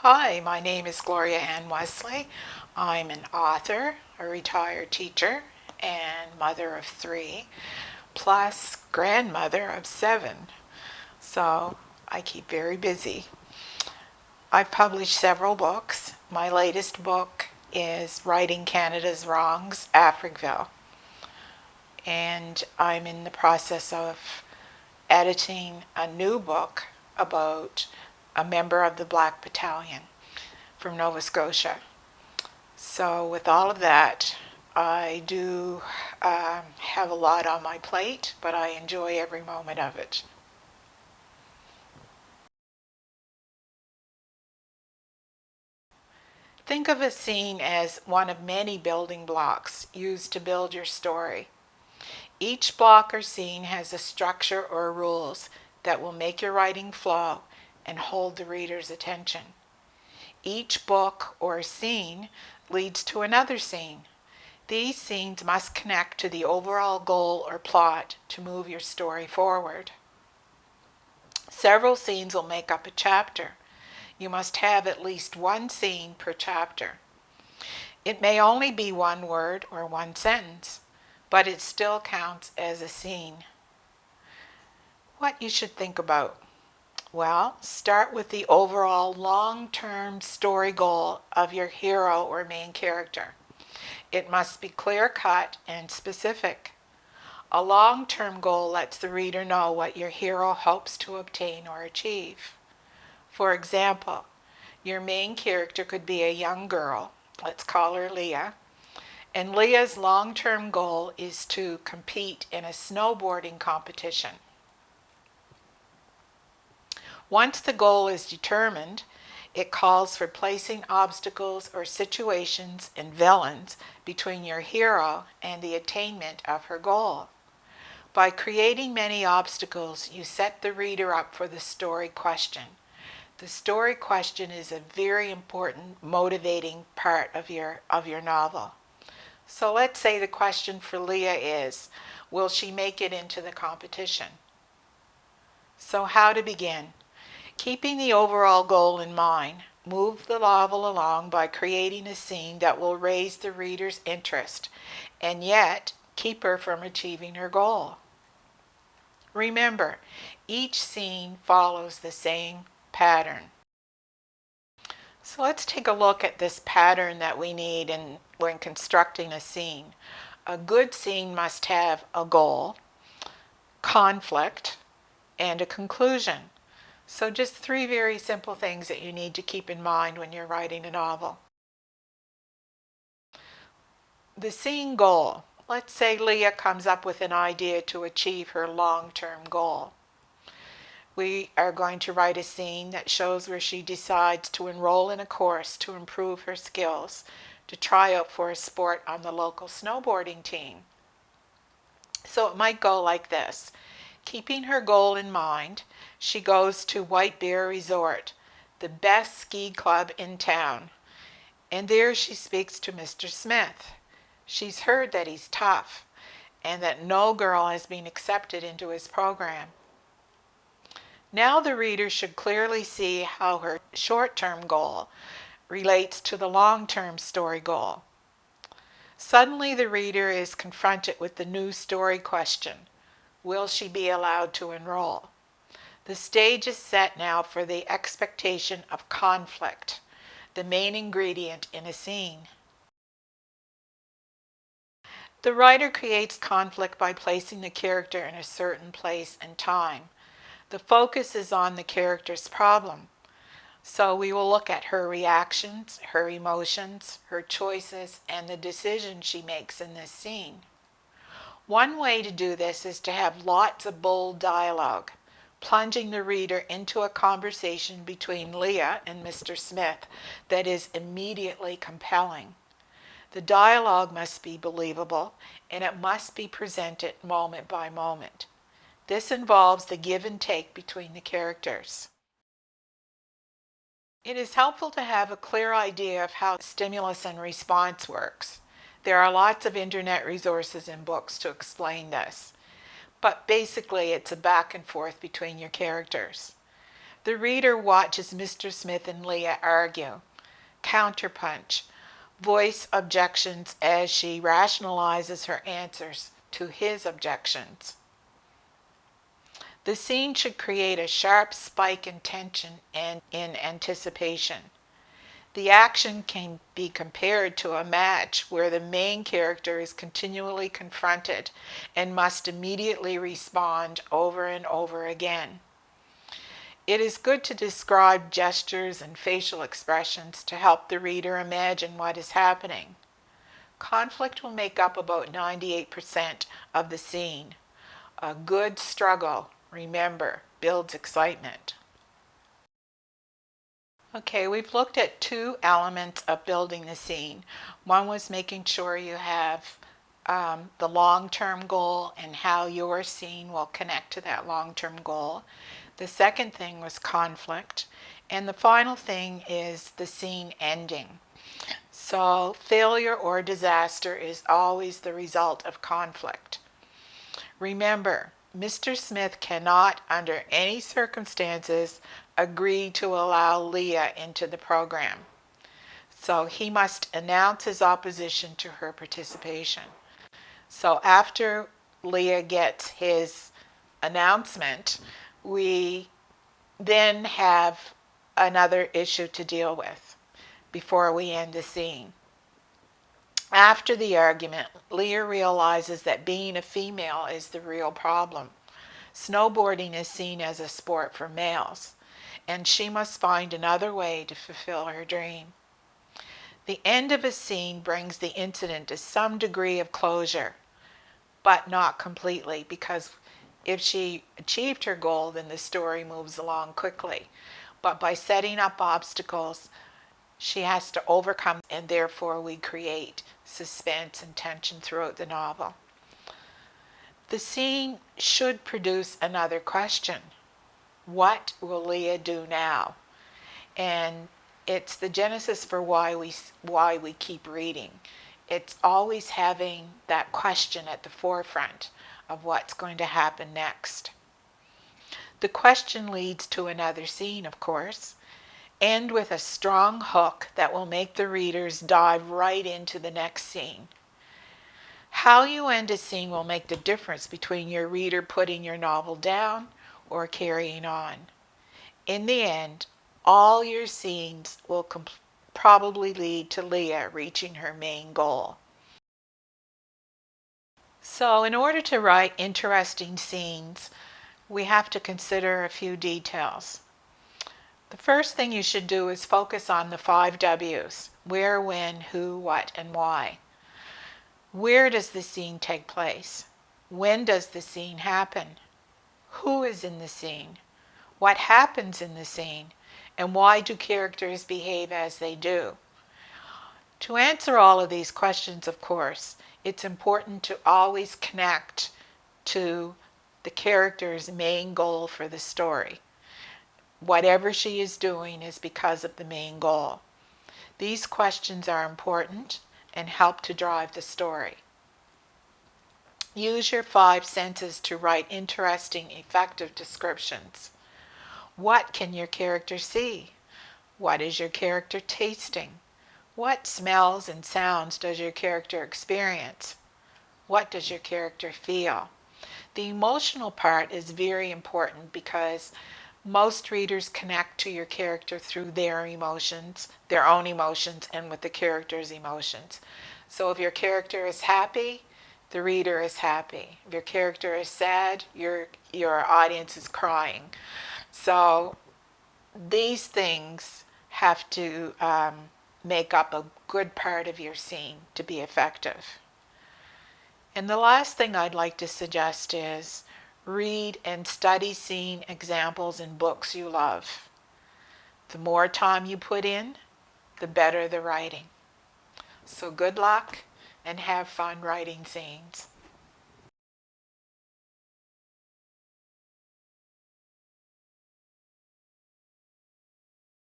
Hi, my name is Gloria and Welsey. I'm an author, a retired teacher, and mother of 3, plus grandmother of 7. So I keep very busy. I've published several books. My latest book is Righting Canada's Wrongs, Africville. And I'm in the process of editing a new book about a member of the Black Battalion from Nova Scotia. So with all of that, I do have a lot on my plate, but I enjoy every moment of it. Think of a scene as one of many building blocks used to build your story. Each block or scene has a structure or rules that will make your writing flow and hold the reader's attention. Each book or scene leads to another scene. These scenes must connect to the overall goal or plot to move your story forward. Several scenes will make up a chapter. You must have at least one scene per chapter. It may only be one word or one sentence, but it still counts as a scene. What you should think about? Well, start with the overall long-term story goal of your hero or main character. It must be clear-cut and specific. A long-term goal lets the reader know what your hero hopes to obtain or achieve. For example, your main character could be a young girl, let's call her Leah, and Leah's long-term goal is to compete in a snowboarding competition. Once the goal is determined, it calls for placing obstacles or situations and villains between your hero and the attainment of her goal. By creating many obstacles, you set the reader up for the story question. The story question is a very important motivating part of your novel. So let's say the question for Leah is, will she make it into the competition? So how to begin? Keeping the overall goal in mind, move the novel along by creating a scene that will raise the reader's interest and yet keep her from achieving her goal. Remember, each scene follows the same pattern. So let's take a look at this pattern that we need when constructing a scene. A good scene must have a goal, conflict, and a conclusion. So just 3 very simple things that you need to keep in mind when you're writing a novel. The scene goal. Let's say Leah comes up with an idea to achieve her long-term goal. We are going to write a scene that shows where she decides to enroll in a course to improve her skills, to try out for a sport on the local snowboarding team. So it might go like this. Keeping her goal in mind, she goes to White Bear Resort, the best ski club in town, and there she speaks to Mr. Smith. She's heard that he's tough and that no girl has been accepted into his program. Now the reader should clearly see how her short-term goal relates to the long-term story goal. Suddenly the reader is confronted with the new story question. Will she be allowed to enroll? The stage is set now for the expectation of conflict, the main ingredient in a scene. The writer creates conflict by placing the character in a certain place and time. The focus is on the character's problem. So we will look at her reactions, her emotions, her choices, and the decisions she makes in this scene. One way to do this is to have lots of bold dialogue, plunging the reader into a conversation between Leah and Mr. Smith that is immediately compelling. The dialogue must be believable, and it must be presented moment by moment. This involves the give and take between the characters. It is helpful to have a clear idea of how stimulus and response works. There are lots of internet resources and books to explain this, but basically it's a back and forth between your characters. The reader watches Mr. Smith and Leah argue, counterpunch, voice objections as she rationalizes her answers to his objections. The scene should create a sharp spike in tension and in anticipation. The action can be compared to a match where the main character is continually confronted and must immediately respond over and over again. It is good to describe gestures and facial expressions to help the reader imagine what is happening. Conflict will make up about 98% of the scene. A good struggle, remember, builds excitement. Okay, we've looked at two elements of building the scene. One was making sure you have the long-term goal and how your scene will connect to that long-term goal. The second thing was conflict. And the final thing is the scene ending. So failure or disaster is always the result of conflict. Remember, Mr. Smith cannot, under any circumstances, agree to allow Leah into the program. So he must announce his opposition to her participation. So after Leah gets his announcement, we then have another issue to deal with before we end the scene. After the argument, Leah realizes that being a female is the real problem. Snowboarding is seen as a sport for males, and she must find another way to fulfill her dream. The end of a scene brings the incident to some degree of closure, but not completely, because if she achieved her goal, then the story moves along quickly. But by setting up obstacles, she has to overcome, and therefore we create suspense and tension throughout the novel. The scene should produce another question. What will Leah do now? And it's the genesis for why we keep reading. It's always having that question at the forefront of what's going to happen next. The question leads to another scene, of course. End with a strong hook that will make the readers dive right into the next scene. How you end a scene will make the difference between your reader putting your novel down or carrying on. In the end, all your scenes will probably lead to Leah reaching her main goal. So in order to write interesting scenes, we have to consider a few details. The first thing you should do is focus on the 5 W's: where, when, who, what, and why. Where does the scene take place? When does the scene happen? Who is in the scene? What happens in the scene? And why do characters behave as they do? To answer all of these questions, of course, it's important to always connect to the character's main goal for the story. Whatever she is doing is because of the main goal. These questions are important and help to drive the story. Use your 5 senses to write interesting, effective descriptions. What can your character see? What is your character tasting? What smells and sounds does your character experience? What does your character feel? The emotional part is very important because most readers connect to your character through their emotions, their own emotions, and with the character's emotions. So if your character is happy, the reader is happy. If your character is sad, your audience is crying. So these things have to make up a good part of your scene to be effective. And the last thing I'd like to suggest is read and study scene examples in books you love. The more time you put in, the better the writing. So good luck and have fun writing scenes.